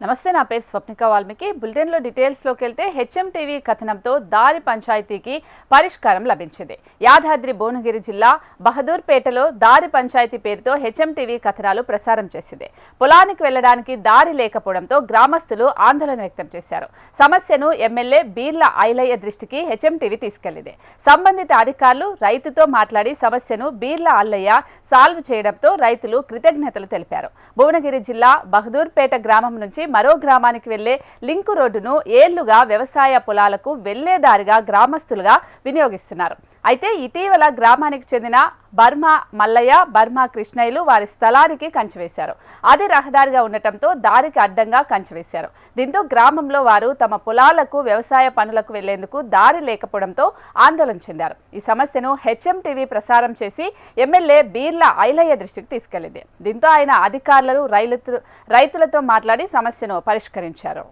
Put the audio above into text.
నమస్తే, నా పేరు స్వప్నిక వాల్మీకి. బులెటిన్లో డీటెయిల్స్లోకి వెళ్తే హెచ్ఎంటీవీ కథనంతో దారి పంచాయతీకి పరిష్కారం లభించింది. యాదాద్రి భువనగిరి జిల్లా బహదూర్పేటలో దారి పంచాయతీ పేరుతో హెచ్ఎంటీవీ కథనాలు ప్రసారం చేసింది. పొలానికి వెళ్లడానికి దారి లేకపోవడంతో గ్రామస్తులు ఆందోళన వ్యక్తం చేశారు. సమస్యను ఎమ్మెల్యే బీర్ల ఐలయ్య దృష్టికి హెచ్ఎంటీవీ తీసుకెళ్లింది. సంబంధిత అధికారులు రైతుతో మాట్లాడి సమస్యను బీర్ల ఐలయ్య సాల్వ్ చేయడంతో రైతులు కృతజ్ఞతలు తెలిపారు. భువనగిరి జిల్లా బహదూర్పేట గ్రామం నుంచి మరో గ్రామానికి వెళ్లే లింకు రోడ్డును ఏళ్లుగా వ్యవసాయ పొలాలకు వెళ్లేదారిగా గ్రామస్తులుగా వినియోగిస్తున్నారు. అయితే ఇటీవల గ్రామానికి చెందిన బర్మా మల్లయ్య, బర్మా కృష్ణయ్యలు వారి స్థలానికి కంచెవేశారు. అది రహదారిగా ఉండటంతో దారికి అడ్డంగా కంచెవేశారు. దీంతో గ్రామంలో వారు తమ పొలాలకు వ్యవసాయ పనులకు వెళ్లేందుకు దారి లేకపోవడంతో ఆందోళన చెందారు. ఈ సమస్యను హెచ్ఎంటీవీ ప్రసారం చేసి ఎమ్మెల్యే బీర్ల ఐలయ్య దృష్టికి తీసుకెళ్లింది. దీంతో ఆయన అధికారులు రైతులతో మాట్లాడి సమస్యను పరిష్కరించారు.